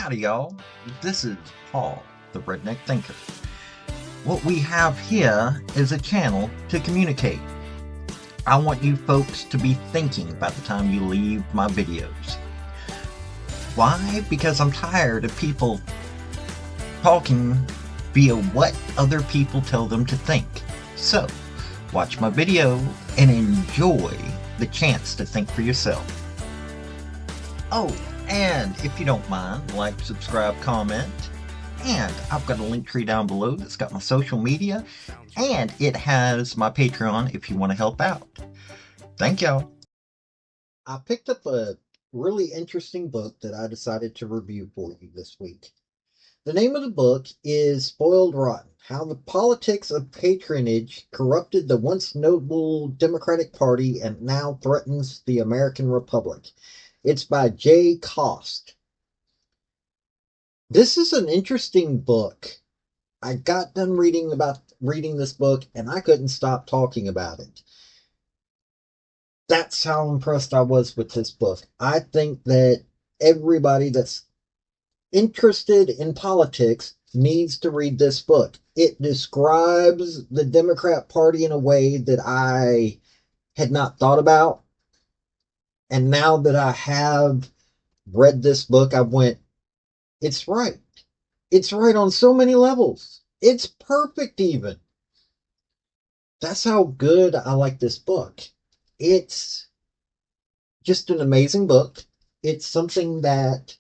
Howdy, y'all. This is Paul, the Redneck Thinker. What we have here is a channel to communicate. I want you folks to be thinking by the time you leave my videos. Why? Because I'm tired of people talking via what other people tell them to think. So, watch my video and enjoy the chance to think for yourself. Oh, and if you don't mind, like, subscribe, comment. And I've got a link tree down below that's got my social media. And it has my Patreon if you want to help out. Thank y'all. I picked up a really interesting book that I decided to review for you this week. The name of the book is Spoiled Rotten: How the Politics of Patronage Corrupted the Once Noble Democratic Party and Now Threatens the American Republic. It's by Jay Cost. This is an interesting book. I got done reading this book and I couldn't stop talking about it. That's how impressed I was with this book. I think that everybody that's interested in politics needs to read this book. It describes the Democrat Party in a way that I had not thought about. And now that I have read this book, I went, it's right. It's right on so many levels. It's perfect even. That's how good I like this book. It's just an amazing book. It's something that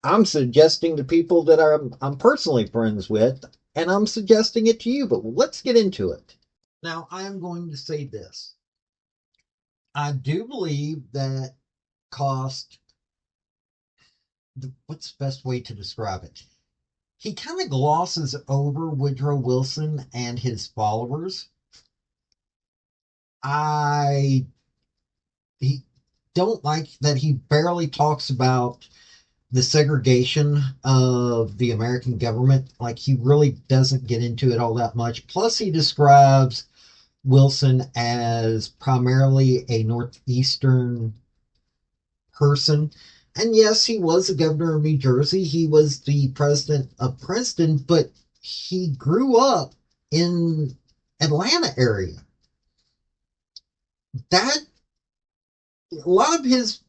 I'm suggesting to people that I'm personally friends with, and I'm suggesting it to you, but let's get into it. Now, I am going to say this. I do believe that Cost, what's the best way to describe it? He kind of glosses over Woodrow Wilson and his followers. I don't like that he barely talks about the segregation of the American government. Like, he really doesn't get into it all that much. Plus, he describes Wilson as primarily a Northeastern person. And yes, he was the governor of New Jersey. He was the president of Princeton, but he grew up in Atlanta area. A lot of his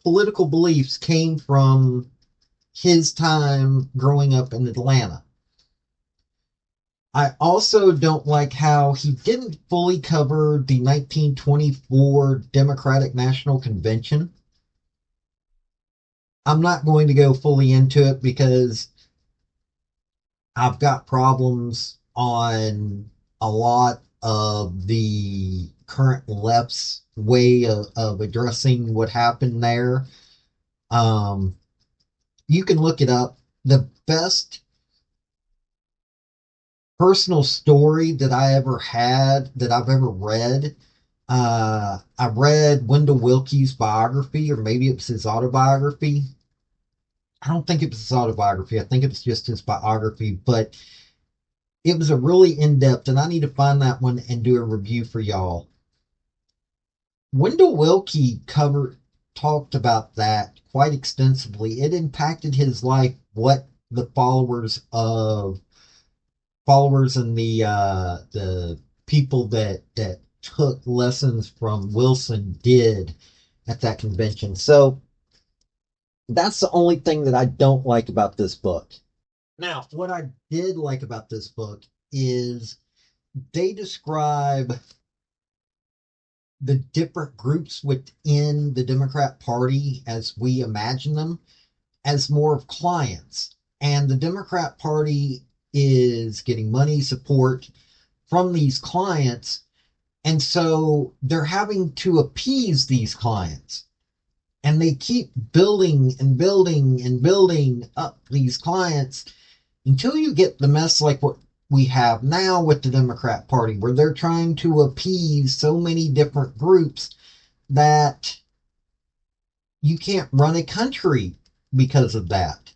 political beliefs came from his time growing up in Atlanta. I also don't like how he didn't fully cover the 1924 Democratic National Convention. I'm not going to go fully into it because I've got problems on a lot of the current left's way of addressing what happened there. You can look it up. The best personal story that I ever had, that I've ever read, I read Wendell Willkie's biography, or maybe it was his autobiography. I don't think it was his autobiography. I think it was just his biography, but it was a really in-depth, and I need to find that one and do a review for y'all. Wendell Willkie talked about that quite extensively. It impacted his life, what the followers and the people that took lessons from Wilson did at that convention. So that's the only thing that I don't like about this book. Now, what I did like about this book is they describe the different groups within the Democrat Party as we imagine them as more of clients. And the Democrat Party is getting money support from these clients. And so they're having to appease these clients. And they keep building and building and building up these clients until you get the mess like what we have now with the Democrat Party, where they're trying to appease so many different groups that you can't run a country because of that.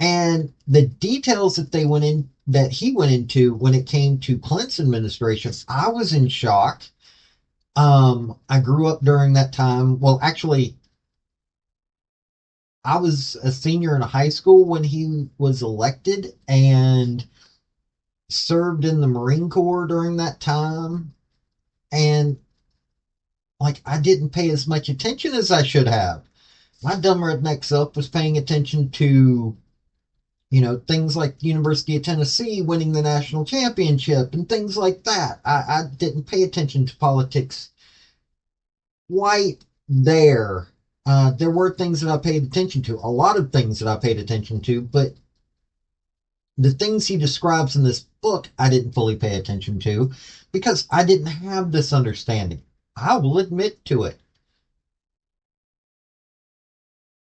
And the details that he went into when it came to Clinton's administration, I was in shock. I grew up during that time. Well, actually, I was a senior in high school when he was elected and served in the Marine Corps during that time. And like, I didn't pay as much attention as I should have. My dumb redneck self was paying attention to, things like University of Tennessee winning the national championship and things like that. I didn't pay attention to politics quite there. There were things that I paid attention to, a lot of things that I paid attention to, but the things he describes in this book, I didn't fully pay attention to because I didn't have this understanding. I will admit to it.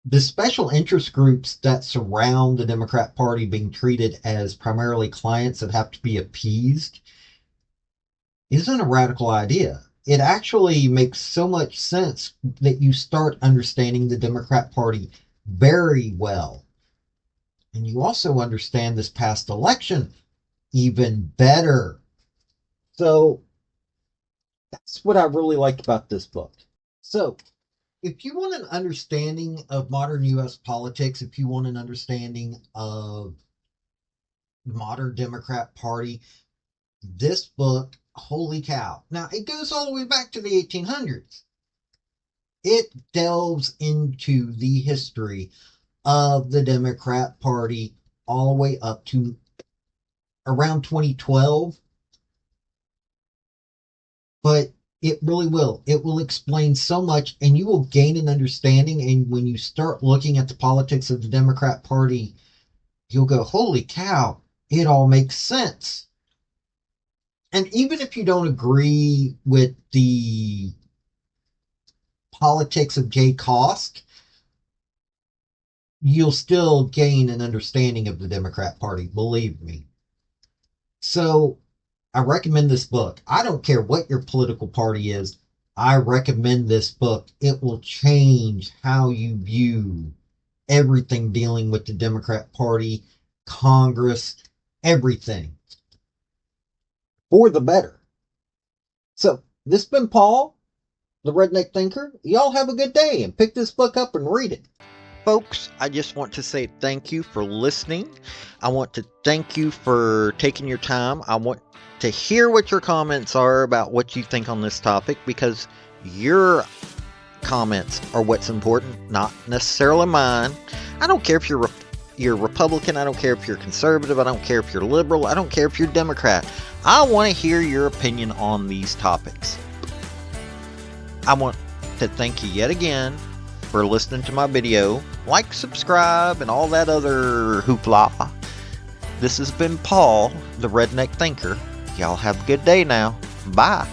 The special interest groups that surround the Democrat Party being treated as primarily clients that have to be appeased isn't a radical idea. It actually makes so much sense that you start understanding the Democrat Party very well. And you also understand this past election even better. So that's what I really liked about this book. So if you want an understanding of modern U.S. politics, if you want an understanding of the modern Democrat Party, this book, holy cow. Now, it goes all the way back to the 1800s. It delves into the history of the Democrat Party all the way up to around 2012. But it really will. It will explain so much, and you will gain an understanding. And when you start looking at the politics of the Democrat Party, you'll go, holy cow, it all makes sense. And even if you don't agree with the politics of Jay Kosk, you'll still gain an understanding of the Democrat Party, believe me. So I recommend this book. I don't care what your political party is. I recommend this book. It will change how you view everything dealing with the Democrat Party, Congress, everything. For the better. So, this has been Paul, the Redneck Thinker. Y'all have a good day and pick this book up and read it. Folks, I just want to say thank you for listening. I want to thank you for taking your time. I want to hear what your comments are about what you think on this topic, because your comments are what's important, not necessarily mine. I don't care if you're Republican, I don't care if you're conservative, I don't care if you're liberal, I don't care if you're Democrat. I want to hear your opinion on these topics. I want to thank you yet again for listening to my video. Like, subscribe, and all that other hoopla. This has been Paul, the Redneck Thinker. Y'all have a good day now. Bye.